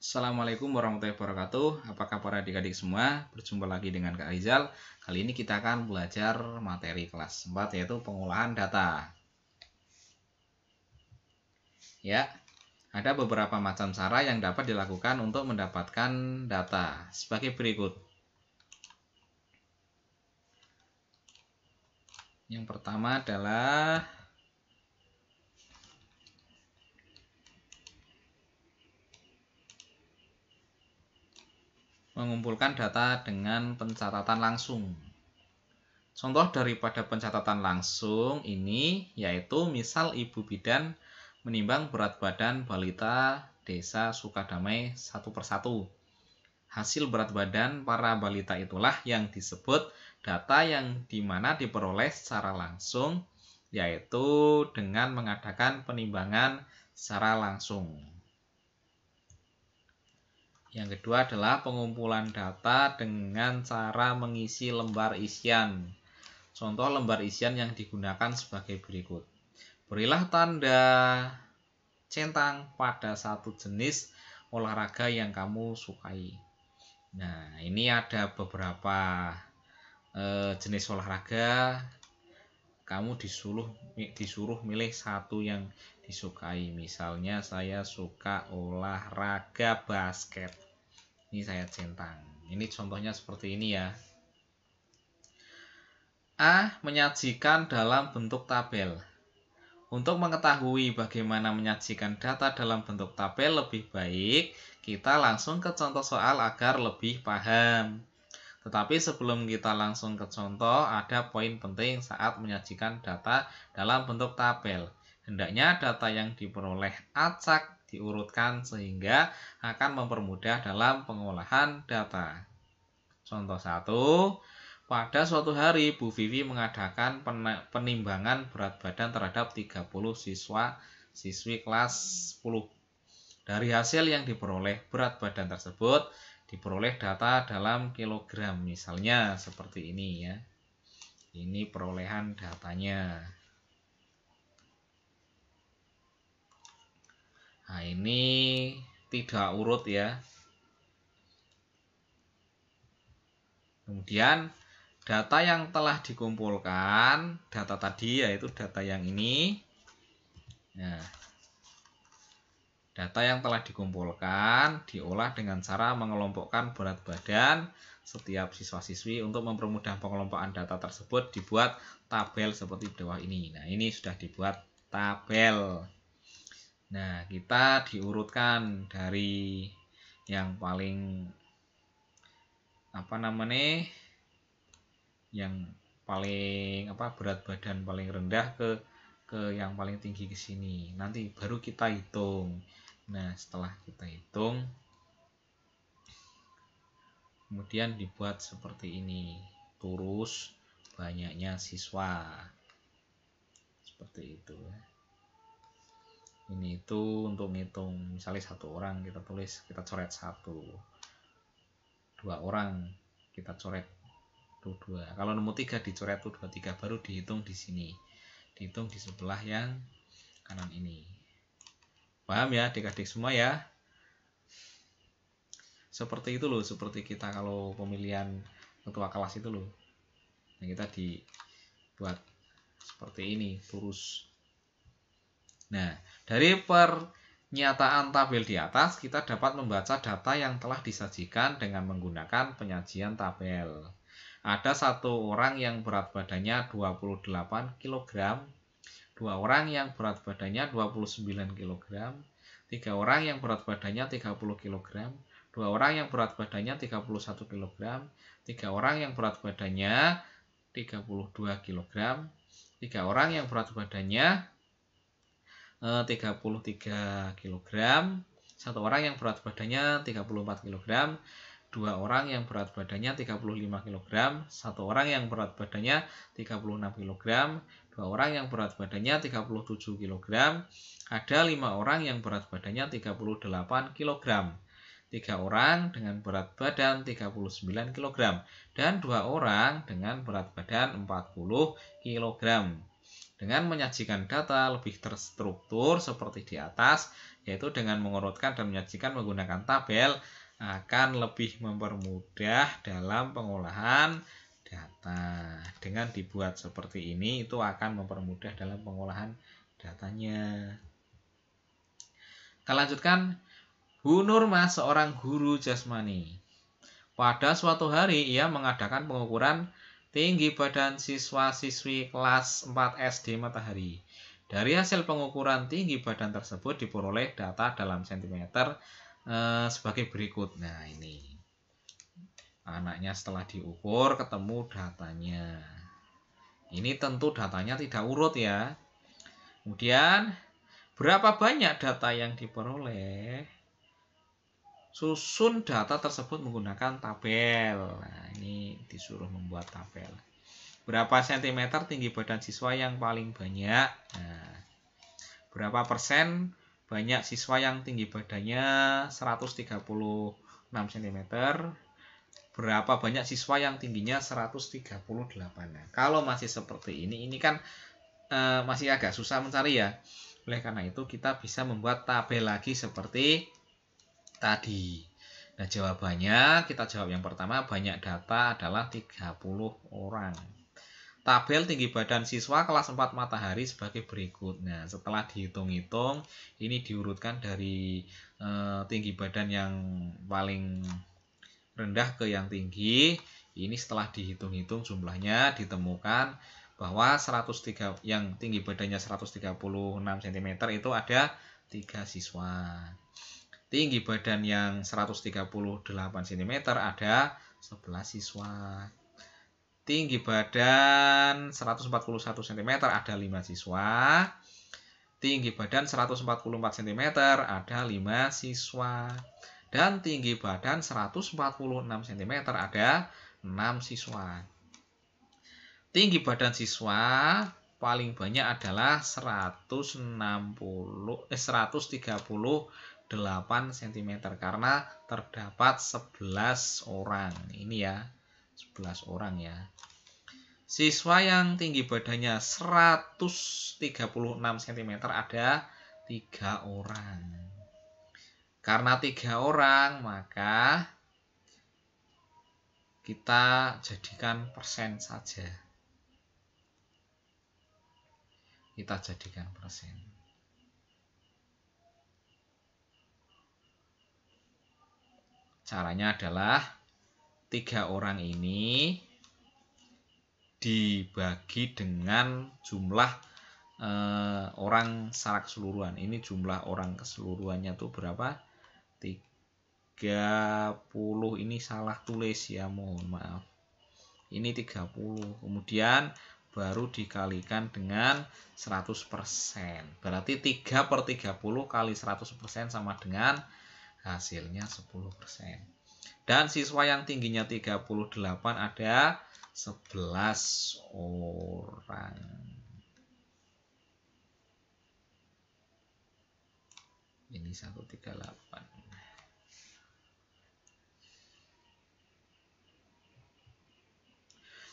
Assalamualaikum warahmatullahi wabarakatuh. Apa kabar adik-adik semua? Berjumpa lagi dengan Kak Rizal. Kali ini kita akan belajar materi kelas 4 yaitu pengolahan data. Ya, ada beberapa macam cara yang dapat dilakukan untuk mendapatkan data sebagai berikut. Yang pertama adalah mengumpulkan data dengan pencatatan langsung. Contoh daripada pencatatan langsung ini yaitu misal ibu bidan menimbang berat badan balita desa Sukadamai satu persatu. Hasil berat badan para balita itulah yang disebut data yang dimana diperoleh secara langsung, yaitu dengan mengadakan penimbangan secara langsung. Yang kedua adalah pengumpulan data dengan cara mengisi lembar isian. Contoh lembar isian yang digunakan sebagai berikut. Berilah tanda centang pada satu jenis olahraga yang kamu sukai. Nah, ini ada beberapa jenis olahraga. Kamu disuruh milih satu yang disukai. Misalnya saya suka olahraga basket. Ini saya centang. Ini contohnya seperti ini ya. A. Menyajikan dalam bentuk tabel. Untuk mengetahui bagaimana menyajikan data dalam bentuk tabel lebih baik, kita langsung ke contoh soal agar lebih paham. Tetapi sebelum kita langsung ke contoh, ada poin penting saat menyajikan data dalam bentuk tabel. Hendaknya data yang diperoleh acak diurutkan sehingga akan mempermudah dalam pengolahan data. Contoh 1. Pada suatu hari, Bu Vivi mengadakan penimbangan berat badan terhadap 30 siswi kelas 10. Dari hasil yang diperoleh berat badan tersebut, diperoleh data dalam kilogram. Misalnya seperti ini ya. Ini perolehan datanya. Nah, ini tidak urut ya. Kemudian data yang telah dikumpulkan, data tadi yaitu data yang ini. Nah, data yang telah dikumpulkan diolah dengan cara mengelompokkan berat badan setiap siswa-siswi. Untuk mempermudah pengelompokan data tersebut dibuat tabel seperti di bawah ini. Nah, ini sudah dibuat tabel. Nah, kita diurutkan dari yang paling berat badan paling rendah ke yang paling tinggi ke sini. Nanti baru kita hitung. Nah, setelah kita hitung, kemudian dibuat seperti ini. Terus banyaknya siswa. Seperti itu. Ini itu untuk ngitung. Misalnya satu orang kita coret 1. 2 orang kita coret 2. Kalau nemu 3 dicoret 2, 3 baru dihitung di sini. Dihitung di sebelah yang kanan ini. Paham ya adik-adik semua ya? Seperti itu loh, seperti kita kalau pemilihan ketua kelas itu loh. Nah, kita dibuat seperti ini, terus. Nah, dari pernyataan tabel di atas, kita dapat membaca data yang telah disajikan dengan menggunakan penyajian tabel. Ada satu orang yang berat badannya 28 kg, 2 orang yang berat badannya 29 kg, 3 orang yang berat badannya 30 kg, 2 orang yang berat badannya 31 kg, 3 orang yang berat badannya 32 kg, 3 orang yang berat badannya 33 kg, 1 orang yang berat badannya 34 kg, 2 orang yang berat badannya 35 kg, 1 orang yang berat badannya 36 kg, 2 orang yang berat badannya 37 kg, ada 5 orang yang berat badannya 38 kg, 3 orang dengan berat badan 39 kg, dan 2 orang dengan berat badan 40 kg. Dengan menyajikan data lebih terstruktur seperti di atas, yaitu dengan mengurutkan dan menyajikan menggunakan tabel, akan lebih mempermudah dalam pengolahan data. Dengan dibuat seperti ini, itu akan mempermudah dalam pengolahan datanya. Kita lanjutkan. Bu Nurma seorang guru jasmani. Pada suatu hari, ia mengadakan pengukuran tinggi badan siswa-siswi kelas 4 SD Matahari. Dari hasil pengukuran tinggi badan tersebut diperoleh data dalam sentimeter sebagai berikut. Nah, ini anaknya setelah diukur ketemu datanya. Ini tentu datanya tidak urut ya. Kemudian berapa banyak data yang diperoleh? Susun data tersebut menggunakan tabel. Nah, ini disuruh membuat tabel. Berapa sentimeter tinggi badan siswa yang paling banyak? Nah, berapa persen banyak siswa yang tinggi badannya 136 cm? Berapa banyak siswa yang tingginya 138? Nah, kalau masih seperti ini kan masih agak susah mencari ya. Oleh karena itu kita bisa membuat tabel lagi seperti tadi. Nah, jawabannya kita jawab yang pertama, banyak data adalah 30 orang. Tabel tinggi badan siswa kelas 4 Matahari sebagai berikut. Nah, setelah dihitung-hitung, ini diurutkan dari tinggi badan yang paling rendah ke yang tinggi. Ini setelah dihitung-hitung jumlahnya ditemukan bahwa yang tinggi badannya 136 cm itu ada 3 siswa. Tinggi badan yang 138 cm ada 11 siswa. Tinggi badan 141 cm ada 5 siswa. Tinggi badan 144 cm ada 5 siswa. Dan tinggi badan 146 cm ada 6 siswa. Tinggi badan siswa paling banyak adalah 138 cm karena terdapat 11 orang. Ini ya, 11 orang ya. Siswa yang tinggi badannya 136 cm ada 3 orang. Karena 3 orang, maka kita jadikan persen saja. Kita jadikan persen. Caranya adalah 3 orang ini dibagi dengan jumlah orang secara keseluruhan. Ini jumlah orang keseluruhannya tuh berapa? 30. Ini salah tulis ya, mohon maaf. Ini 30. Kemudian baru dikalikan dengan 100%. Berarti 3/30 kali 100% sama dengan hasilnya 10%. Dan siswa yang tingginya 38 ada 11 orang. Ini 138.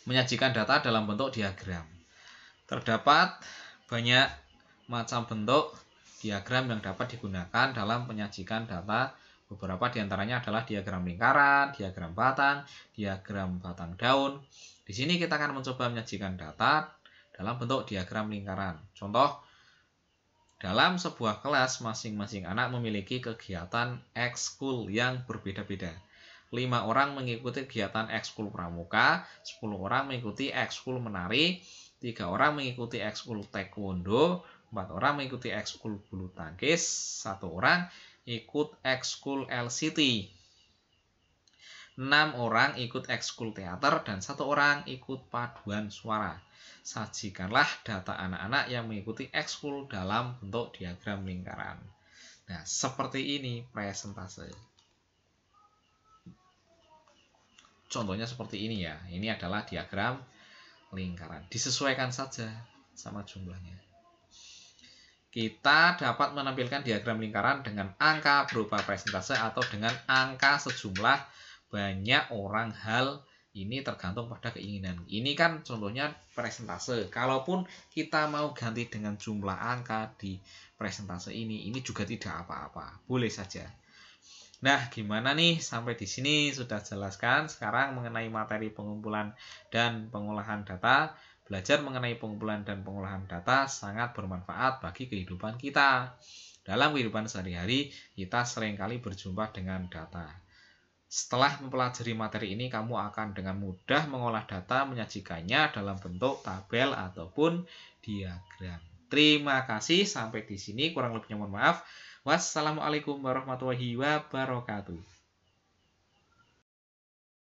Menyajikan data dalam bentuk diagram. Terdapat banyak macam bentuk diagram yang dapat digunakan dalam penyajikan data. Beberapa diantaranya adalah diagram lingkaran, diagram batang daun. Di sini kita akan mencoba menyajikan data dalam bentuk diagram lingkaran. Contoh, dalam sebuah kelas masing-masing anak memiliki kegiatan ekskul yang berbeda-beda. 5 orang mengikuti kegiatan ekskul pramuka, 10 orang mengikuti ekskul menari, 3 orang mengikuti ekskul taekwondo, 4 orang mengikuti ekskul bulu tangkis, 1 orang ikut ekskul LCT, 6 orang ikut ekskul teater, dan 1 orang ikut paduan suara. Sajikanlah data anak-anak yang mengikuti ekskul dalam bentuk diagram lingkaran. Nah, seperti ini presentase. Contohnya seperti ini ya. Ini adalah diagram lingkaran. Disesuaikan saja sama jumlahnya. Kita dapat menampilkan diagram lingkaran dengan angka berupa presentase atau dengan angka sejumlah banyak orang hal Ini tergantung pada keinginan. Ini kan contohnya persentase. Kalaupun kita mau ganti dengan jumlah angka di persentase ini juga tidak apa-apa. Boleh saja. Nah, gimana nih? Sampai di sini sudah jelaskan sekarang mengenai materi pengumpulan dan pengolahan data. Belajar mengenai pengumpulan dan pengolahan data sangat bermanfaat bagi kehidupan kita. Dalam kehidupan sehari-hari, kita seringkali berjumpa dengan data. Setelah mempelajari materi ini, kamu akan dengan mudah mengolah data, menyajikannya dalam bentuk tabel ataupun diagram. Terima kasih, sampai di sini kurang lebihnya mohon maaf. Wassalamualaikum warahmatullahi wabarakatuh.